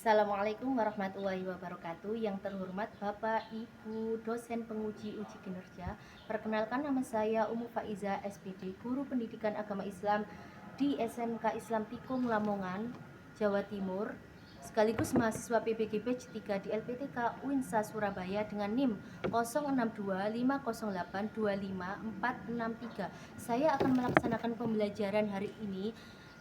Assalamualaikum warahmatullahi wabarakatuh. Yang terhormat Bapak Ibu dosen penguji uji kinerja, perkenalkan nama saya Umu Faiza SPD, guru pendidikan agama Islam di SMK Islam Tikung Lamongan, Jawa Timur, sekaligus mahasiswa PBG Batch 3 di LPTK UINSA Surabaya dengan NIM 062508255463. Saya akan melaksanakan pembelajaran hari ini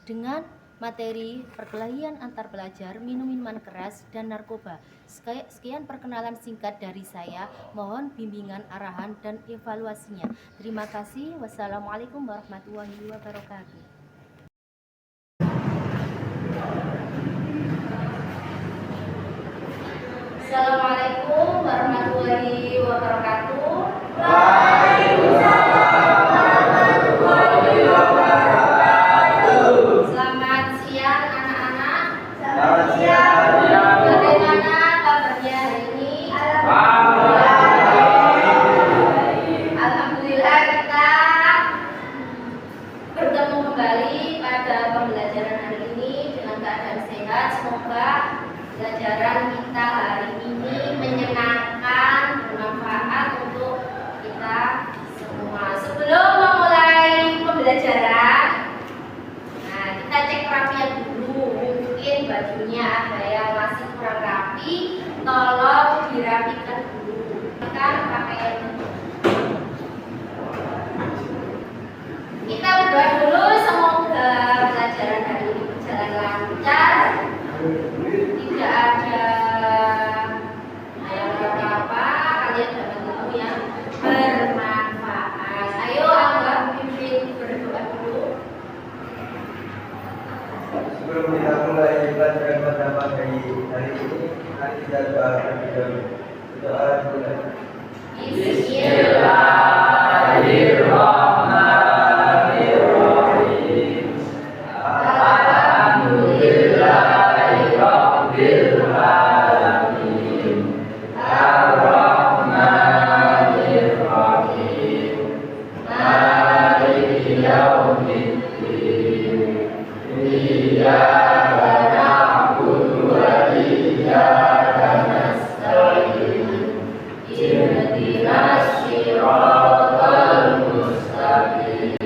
dengan materi perkelahian antar pelajar, minum minuman keras, dan narkoba. Sekian perkenalan singkat dari saya. Mohon bimbingan, arahan, dan evaluasinya. Terima kasih. Wassalamualaikum warahmatullahi wabarakatuh. Assalamualaikum warahmatullahi wabarakatuh. Waalaikumsalam warahmatullahi wabarakatuh. Selamat siang anak-anak. Selamat siang. Bagaimana kabarnya hari ini? Alhamdulillah kita bertemu kembali pada pembelajaran hari ini dengan keadaan sehat. Semoga pelajaran kita hari ini menyenangkan, bermanfaat untuk kita semua. Sebelum memulai pembelajaran, kita cek kerapian dulu. Mungkin bajunya ada yang masih kurang rapi, tolong dirapikan dulu. Kan pakaian itu. Kita berdoa dulu, semoga pelajaran hari ini berjalan lancar, tidak ada apa-apa, kalian dapat ilmu yang bermanfaat. Ayo Abah pimpin berdoa dulu. Sebelum kita mulai pelajaran pada pagi hari ini, mari kita doa terlebih dahulu. Doa dulu. Bismillahirrahmanirrahim. Alhamdulillahirabbil alamin. Ar-Rahmanir-Rahim. Maliki yaumiddin. Iyyaka na'budu wa iyyaka nasta'in. Ihdinas siratal mustaqim.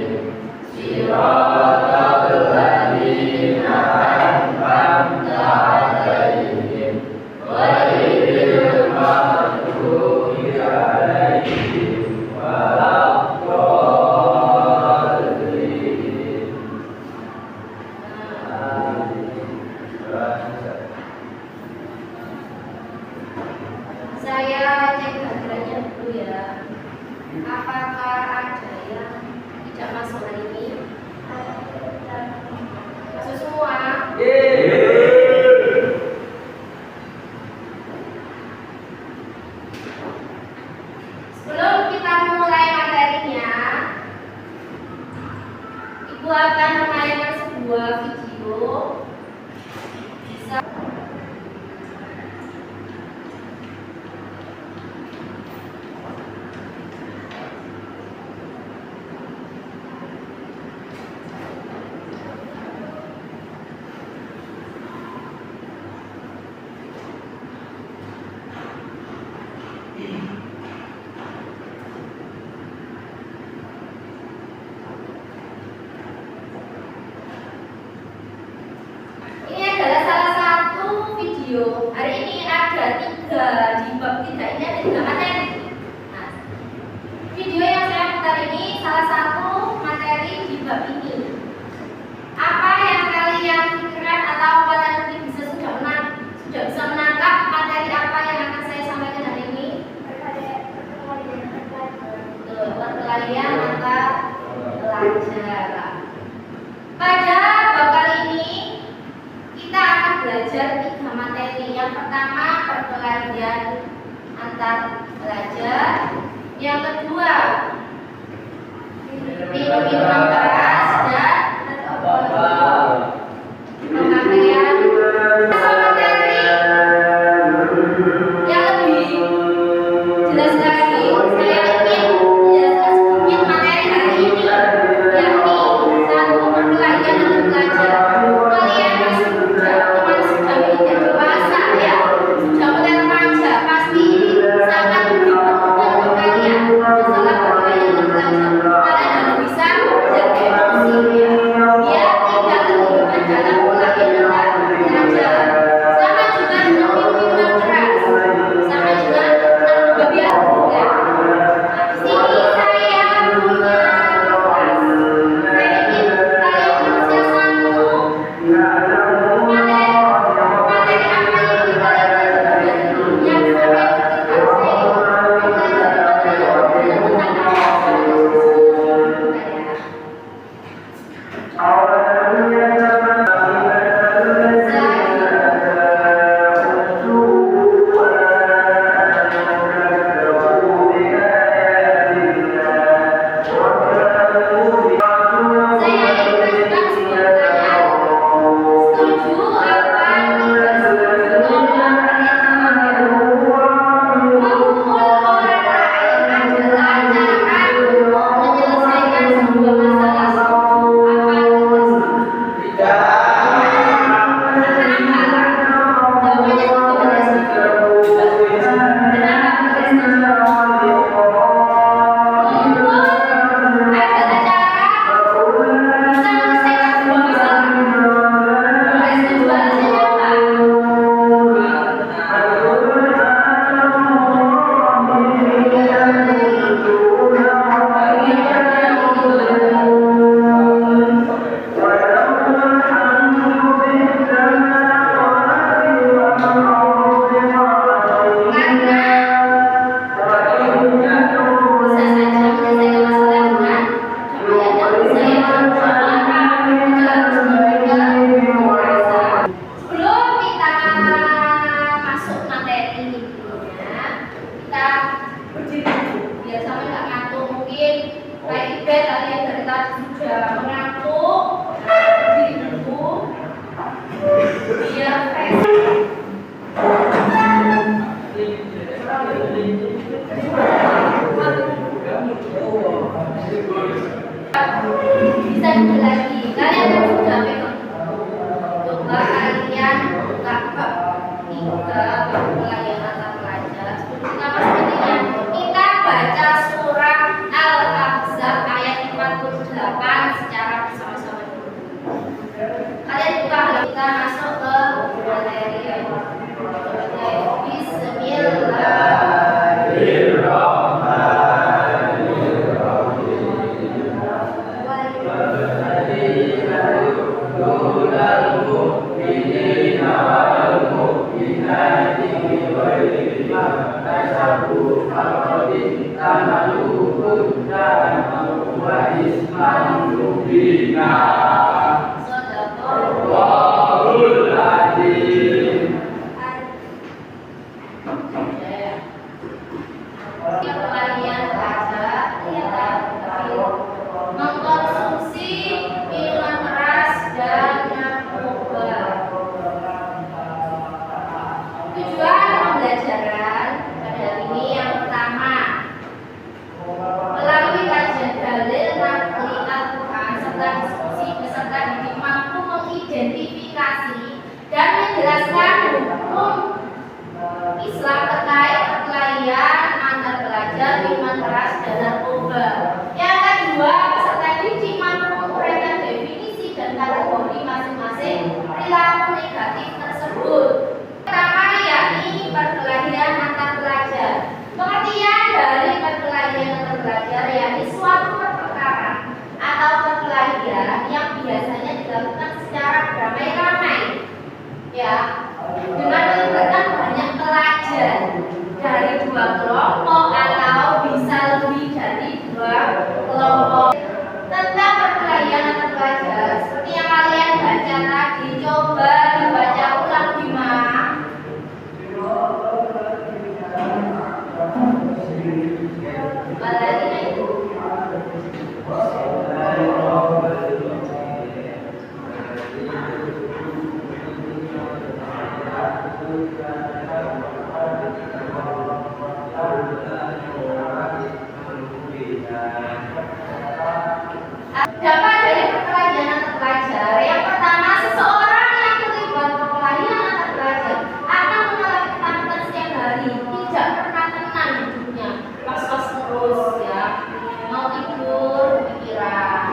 Siratal ladzina an'amta 'alaihim ghairil maghdubi 'alaihim waladdallin. Saya cek hadirannya dulu ya. Apakah ada yang tidak masuk hari ini? Masuk semua? Sebelum kita memulai materinya, Ibu akan menayangkan sebuah video. Bisa ini adalah salah satu video. Hari ini ada 3 di bab 3 ini ada 3 materi. Nah, video yang saya putar ini salah satu materi di bab ini. Apa yang kalian pikirkan atau kalian mungkin sudah bisa menangkap materi apa yang akan saya sampaikan hari ini? Perkelahian antar pelajar. Pada bab kali ini kita akan belajar 3 materi. Yang pertama perkelahian antar pelajar. Yang kedua minum minuman keras dan pemakaian. Materi yang lebih jelas lagi, saya ingin menjelaskan sedikit materi hari ini, yakni 1. Perkelahian antar pelajar. Kalian masih muda, teman sudah menjadi dewasa, bed kalian dari tadi sudah mengantuk, berdiri dulu, biar fresh. Bisa dulu lagi. Kalian kan sudah pegang. Coba kalian buka bab 3 bab pelayanan antar pelajar. Sebelum kita masuk intinya, kita baca surah Al-Ahzab ayat 48 secara bersama-sama dulu. Kalian buka, kita masuk ke materi ya. Mengkonsumsi minuman keras dan narkoba. Tujuan pembelajaran pada hari ini yang pertama, melalui kajian dalil nakli Al-Quran serta diskusi peserta didik mampu mengidentifikasi dan menjelaskan hukum Islam terkait perkelahian antar pelajar, minuman keras dan narkoba. Yang kedua, peserta didik mampu menguraikan definisi dan kategori masing-masing perilaku negatif tersebut. Pertama yakni perkelahian antar pelajar. Pengertian dari perkelahian antar pelajar yakni suatu pertengkaran atau perkelahian yang biasanya dilakukan secara beramai-ramai, ya, dengan melibatkan banyak pelajar dari 2 kelompok atau bisa lebih dari 2 kelompok. Tentang perkelahian antar pelajar, seperti yang kalian baca tadi, coba dibaca ulang gimana? Baladina itu. Dapat dari perkelahian antar pelajar, yang pertama, seseorang yang terlibat perkelahian antar pelajar akan mengalami ketakutan setiap hari, tidak pernah tenang hidupnya, pas-pas terus ya, mau tidur pikiran,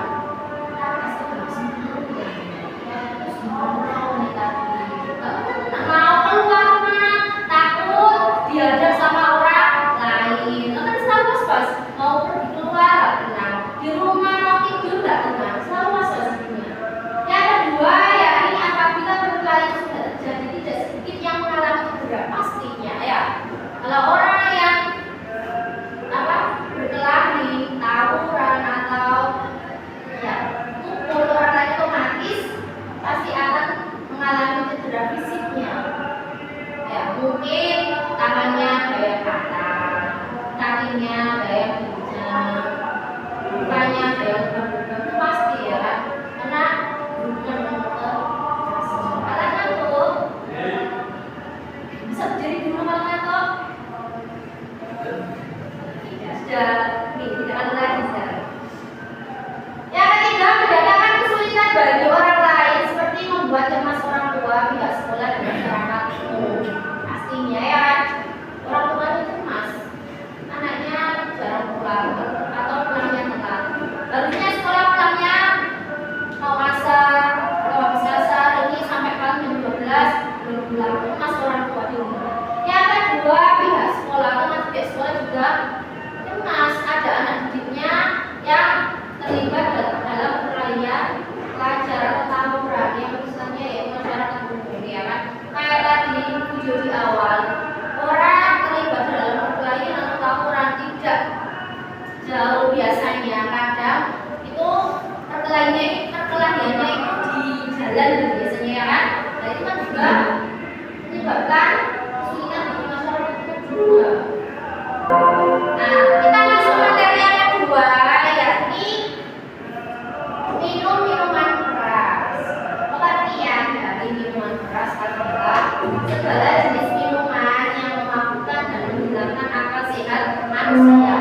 manusia.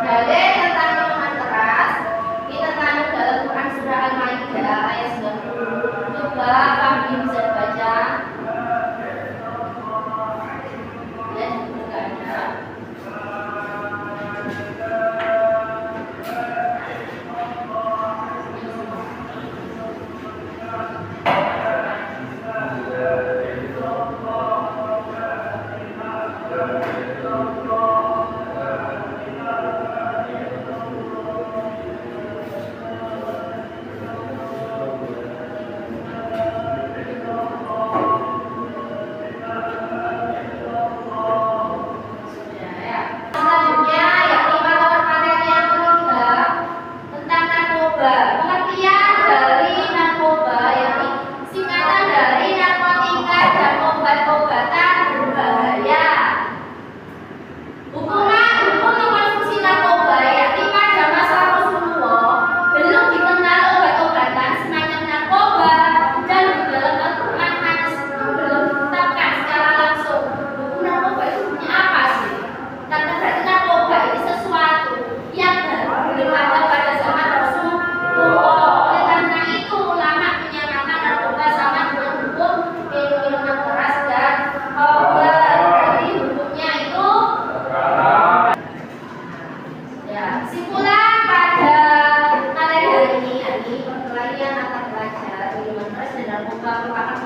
Dalil tentang minuman keras ini terkandung dalam Quran surah Al-Maidah ayat 90. Coba Fahmi bisa dibaca. Ya, juga ada.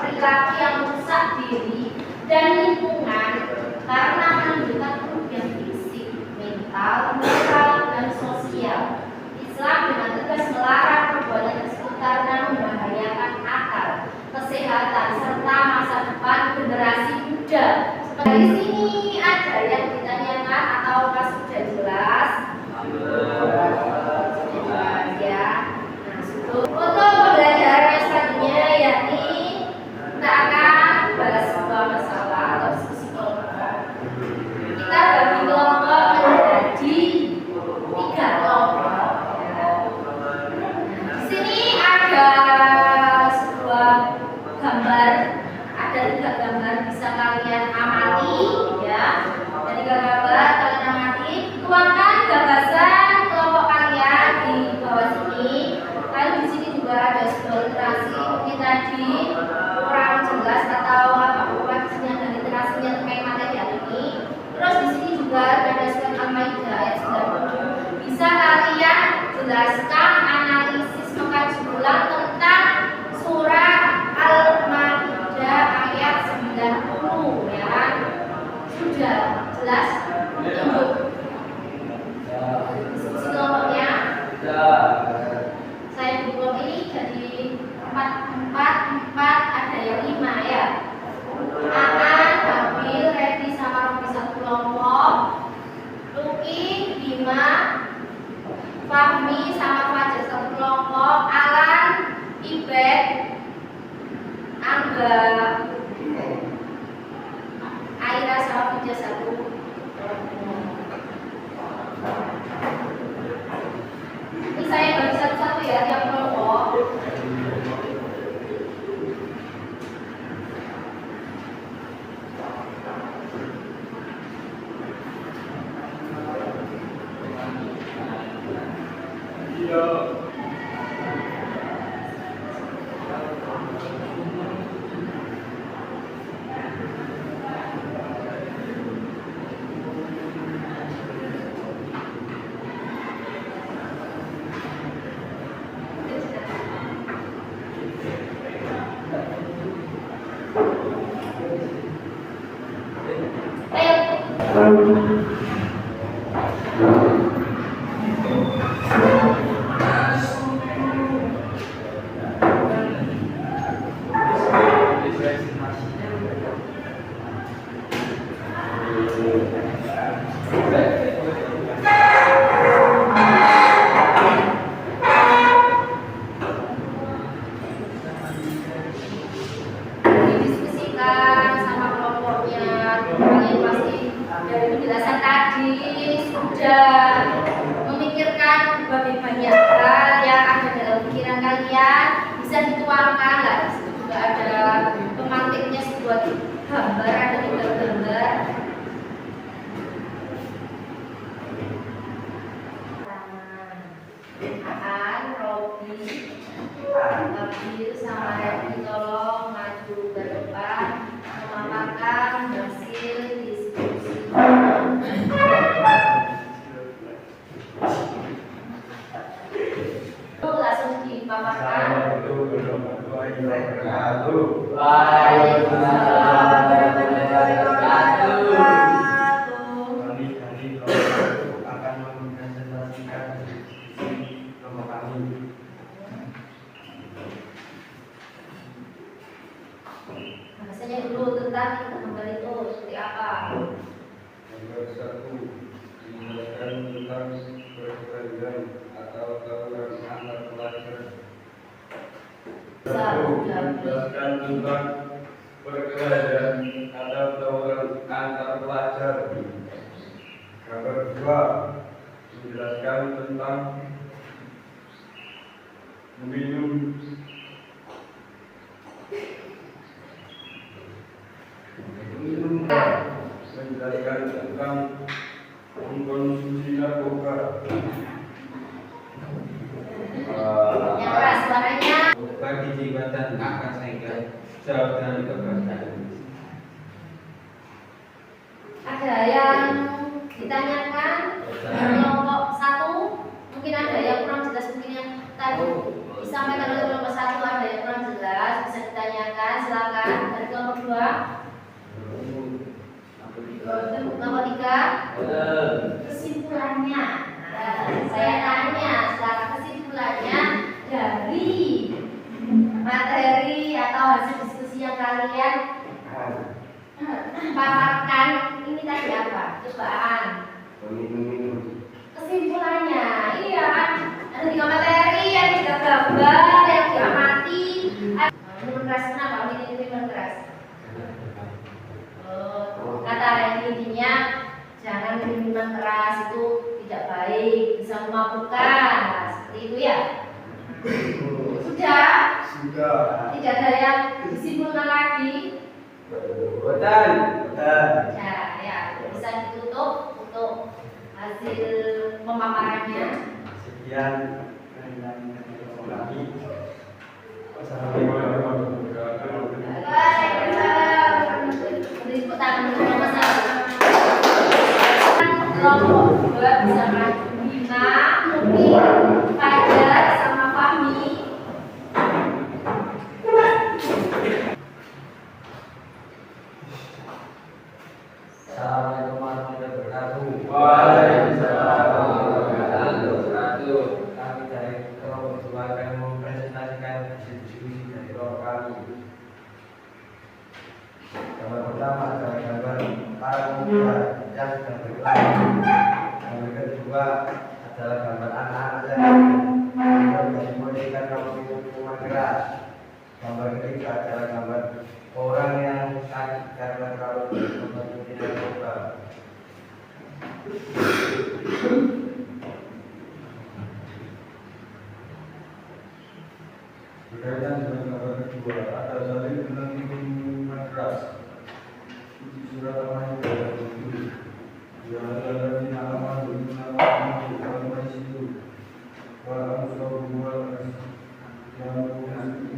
Perilaku yang merusak diri dan lingkungan karena menimbulkan kerugian fisik, mental, moral, dan sosial. Islam dengan tegas melarang perbuatan tersebut karena membahayakan akal, kesehatan, serta masa depan generasi muda. Dari sini ada yang ditanyakan atau sudah jelas? Ya. Nah, untuk pembelajaran selanjutnya yakni kita akan bahas sebuah masalah atau diskusi kelompok. Kita bagi kelompok menjadi 3 kelompok. Di sini ada sebuah gambar, ada 3 gambar bisa kalian amati, ya. Dari 3 gambar kalian amati, tuangkan gagasan kelompok kalian di bawah sini. Lalu di sini juga ada sebuah literasi mungkin tadi kurang jelas atau apa di sini ada literasinya terkait materi hari ini. Terus di sini juga ada surat Al-Maidah ayat 90. Bisa kalian jelaskan analisis mengkaji ulang tentang surah Al-Maidah ayat 90, ya. Sudah jelas? Tunggu. Diskusi kelompoknya. Saya buat ini jadi 4, ada yang 5, ya. Aan, Abil, Redi sama Robi 1 kelompok, Luki, Bima, Fahmi sama Fajar 1 kelompok, Alan, Ibet, Angga, Aira sama Fija 1 kelompok. Ini saya bagi satu-satu ya tiap kelompok. Didiskusikan sama kelompoknya. Kalian pasti dari penjelasan tadi sudah memikirkan berbagai banyak hal yang ada dalam pikiran kalian, bisa dituangkan lah. Di situ juga ada pemantiknya sebuah gambar, ada 3 gambar. Abdil sama Reni tolong maju ke depan memaparkan hasil diskusi. Langsung dipaparkan. Waalaikumsalam warahmatullahi wabarakatuh. Kami akan mempresentasikan diskusi kelompok kami. Bahasanya dulu tentang gambar itu seperti apa? Nomor 1, menjelaskan tentang perbedaan atau tawuran antar pelajar. Menjelaskan tentang perbedaan atau tawuran antar pelajar. Gambar 2, menjelaskan tentang meminum. Menjelaskan tentang mengkonsumsi narkoba. Yang keras suaranya. Bagi jabatan akan sehingga jawab dengan keberatan. Ada yang ditanyakan kelompok 1, mungkin ada yang kurang jelas, mungkin yang tadi disampaikan oleh kelompok 1 ada yang kurang jelas, bisa ditanyakan, silakan. Dari kelompok 2, kelompok 3, kesimpulannya. Nah, saya tanya, silakan kesimpulannya dari materi atau hasil diskusi yang kalian paparkan ini tadi apa? Cobaan. Kesimpulannya, iya kan? Ada 3 materi, ada 3 gambar yang diamati. Minuman keras kenapa? Minuman keras. Kata Reni intinya jangan minum minuman keras, itu tidak baik, bisa memabukkan. Nah, seperti itu ya. Sudah? Sudah. Tidak ada yang disimpulkan lagi. Betul. Ya, bisa ditutup untuk hasil pemaparannya. Sekian kami. Wassalamualaikum warahmatullahi wabarakatuh. Waalaikumsalam. Berikut tangan nomor 1. Kelompok 2 bisa maju. Bima, mungkin Fajar sama Fahmi. Assalamualaikum warahmatullahi wabarakatuh. Waalaikumsalam warahmatullahi wabarakatuh. Kami dari kelompok 2 akan mempresentasikan hasil diskusi dari kelompok kami. Gambar pertama adalah gambar para pemuda yang sedang berkelahi. Gambar kedua adalah gambar anak-anak yang dimodikan minuman keras. Gambar ketiga adalah gambar orang yang sakit karena terlalu mengkonsumsi narkoba. Berkaitan dengan gambar kedua, ada saling tentang minuman keras. Surat Al-Maidah ayat 7. Ya ayyuhalladzina amanu innamal khamru wal maisiru wal ansabu wal azlamu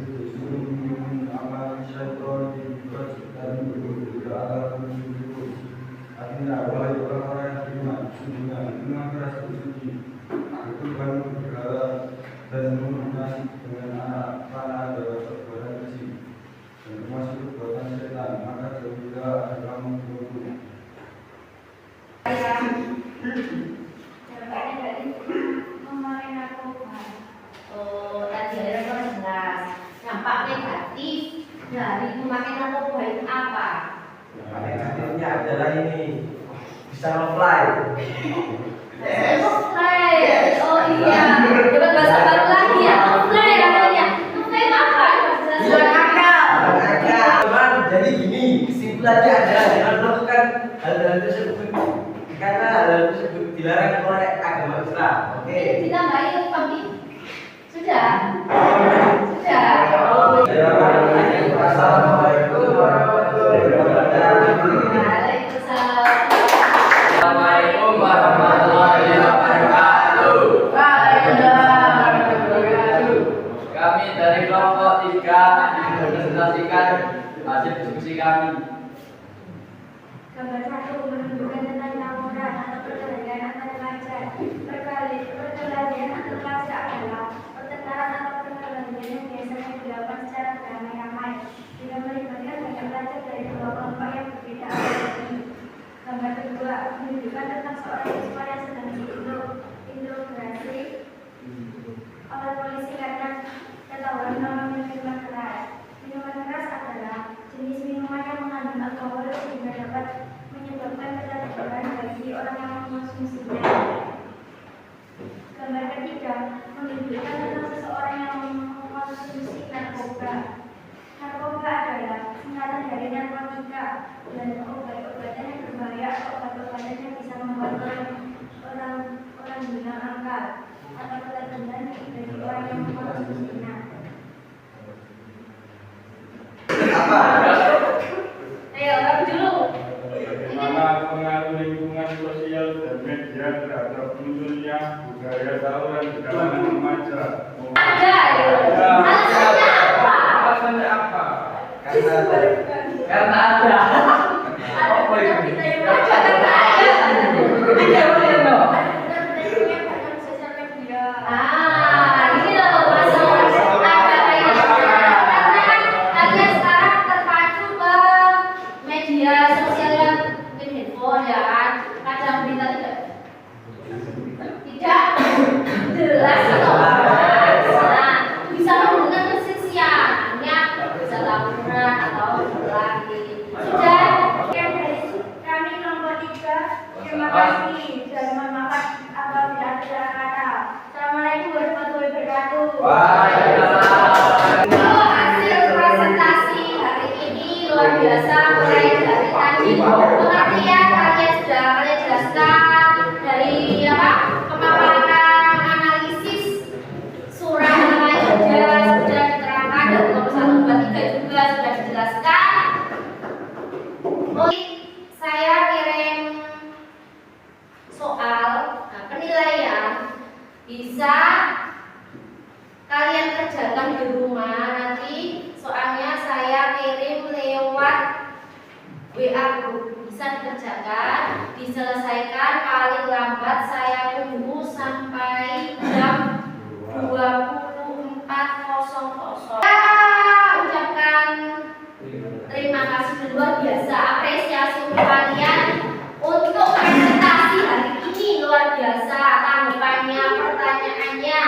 rijsun min amali syaitani fajtanibuhu la'allakum tuflihun. Artinya, wahai orang-orang yang beriman, sesungguhnya minuman keras itu suci, itu baru berhala dan menggunakan dengan anak panah adalah perbuatan keji dan termasuk perbuatan setan, maka jauhilah agar kamu beruntung. Tadi ada yang jelas. Dampak negatif dari memakai narkoba itu apa? Dampak negatifnya adalah ini, bisa nge-fly. Nge-fly. Oh iya, dapat bahasa baru lagi ya. Nge-fly katanya. Nge-fly apa? Teman, jadi gini, kesimpulannya adalah jangan melakukan hal-hal tersebut karena hal-hal tersebut dilarang oleh agama Islam. Oke. Ditambahin Fahmi. Sudah? Sudah? Assalamualaikum warahmatullahi wabarakatuh. Waalaikumsalam. Assalamualaikum warahmatullahi wabarakatuh. Waalaikumsalam warahmatullahi wabarakatuh. seorang siswa yang sedang diinterogasi oleh polisi karena ketahuan meminum minuman keras. Minuman keras adalah jenis minuman yang mengandung alkohol sehingga dapat menyebabkan ketakutan bagi orang yang mengkonsumsinya. Gambar ketiga menunjukkan tentang seseorang yang mengkonsumsi narkoba. Narkoba adalah singkatan dari narkotika dan obat-obatan yang berbahaya atau obat-obatan yang bisa membuat orang hilang akal atau ketakutan bagi orang yang mengkonsumsinya. Ayo, kamu dulu. Bagaimana pengaruh lingkungan sosial dan media terhadap munculnya budaya tawuran di kalangan remaja? Ada. Alasannya apa? Alasannya apa? Karena ada. Apa itu? Kita yang baca karena ada. Sosial media. Ini loh masalah ada kaitannya. Karena kan kalian sekarang terpacu ke media sosial yang mungkin handphone ya kan. Kadang berita tidak jelas atau nah, bisa menggunakan mesin siang, hanya bisa laporan atau lagi. Sudah. Sekian dari kami nomor 3. Terima kasih dan mohon maaf apabila ada salah kata. Assalamualaikum warahmatullahi wabarakatuh. Waalaikumsalam. Hasil presentasi hari ini luar biasa, mulai dari tadi pengertian kalian sudah kalian jelaskan dari apa pemaparan analisis surah Al-Maidah sudah diterangkan dan nomor 1, 2, 3 juga sudah dijelaskan. Saya kirim soal, penilaian bisa kalian kerjakan di rumah. Nanti soalnya saya kirim lewat WA group, bisa dikerjakan, diselesaikan paling lambat saya tunggu sampai jam 24.00. Saya ucapkan terima kasih luar biasa, apresiasi untuk kalian untuk presentasi hari ini luar biasa, tanggapannya, pertanyaannya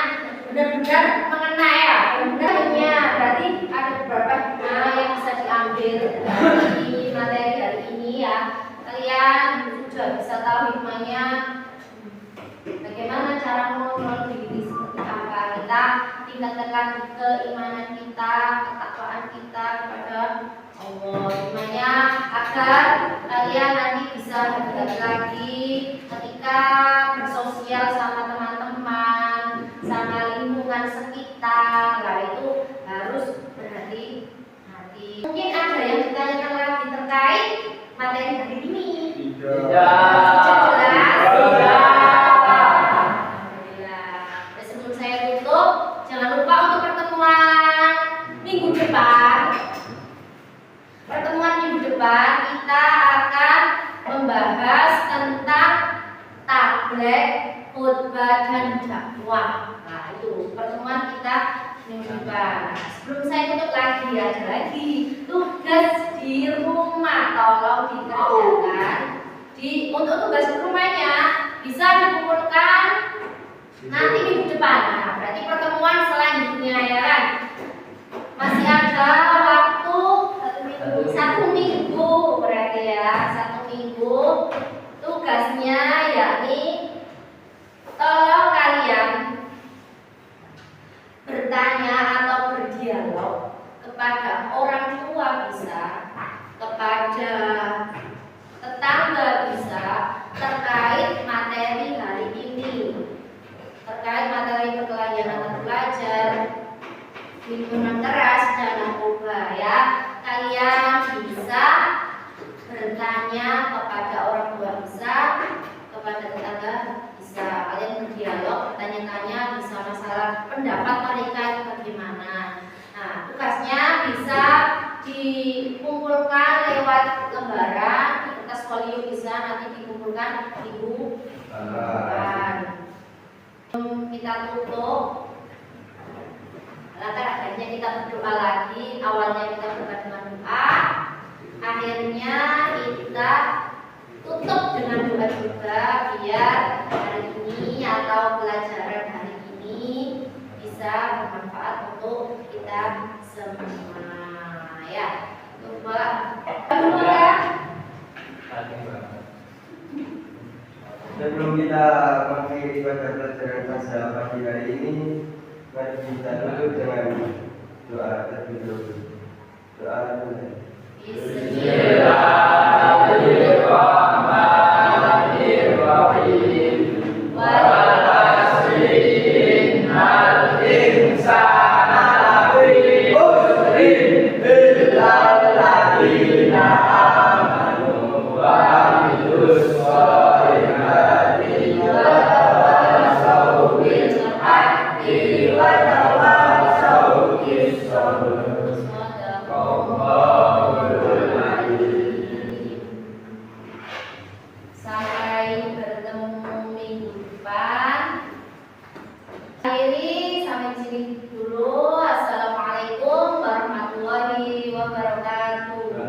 benar-benar mengena ya, benar-benarnya berarti ada beberapa hikmah yang bisa diambil dari materi hari ini ya. Kalian juga bisa tahu hikmahnya bagaimana cara mengontrol diri seperti apa, kita tingkatkan keimanan kita, ketakwaan kita kepada Allah. Hikmahnya agar kalian nanti bisa hati-hati lagi ketika bersosial sama teman-teman, sama lingkungan sekitar. Nah, itu harus berhati-hati. Mungkin ada yang ditanyakan lagi terkait materi hari ini. Tidak. Jelas? Alhamdulillah. Dan sebelum saya tutup, jangan lupa untuk pertemuan minggu depan. Pertemuan minggu depan kita akan membahas tentang tabligh, khutbah dan dakwah. Nah, itu pertemuan kita minggu depan. Nah, sebelum saya tutup lagi, ada lagi tugas di rumah, tolong dikerjakan. Untuk tugas rumahnya bisa dikumpulkan nanti minggu depan. Nah, berarti pertemuan selanjutnya ya kan. Masih ada waktu 1 minggu berarti ya, 1 minggu. Tugasnya yakni tolong kalian bertanya atau berdialog kepada orang tua bisa, kepada tetangga bisa, terkait materi hari ini, terkait materi perkelahian antar pelajar, minuman keras dan narkoba ya. Kalian bisa bertanya kepada orang tua bisa, kepada tetangga bisa. Kalian berdialog, bertanya-tanya bisa masalah pendapat mereka itu bagaimana. Nah, tugasnya bisa dikumpulkan lewat lembaran, di kertas folio bisa nanti dikumpulkan ibu. Kita tutup. Akhirnya kita berdoa lagi. Awalnya kita berdoa dengan doa, akhirnya kita tutup dengan doa juga. biar hari ini atau pelajaran hari ini bisa bermanfaat untuk kita semua ya. Coba dulu ya. Sebelum kita mengakhiri pada pelajaran bahasa pagi hari ini, mari kita tutup dengan doa terlebih dahulu. Doa mulai. Bismillahirrahmanirrahim. Walasirin al insana lafi khusrin illal ladzina amanu wa amilus sholihati wa tawasaw bil haqqi wa tawasaw bis sabr. Sampai bertemu minggu depan. Akhiri sampai sini dulu. Assalamualaikum warahmatullahi wabarakatuh.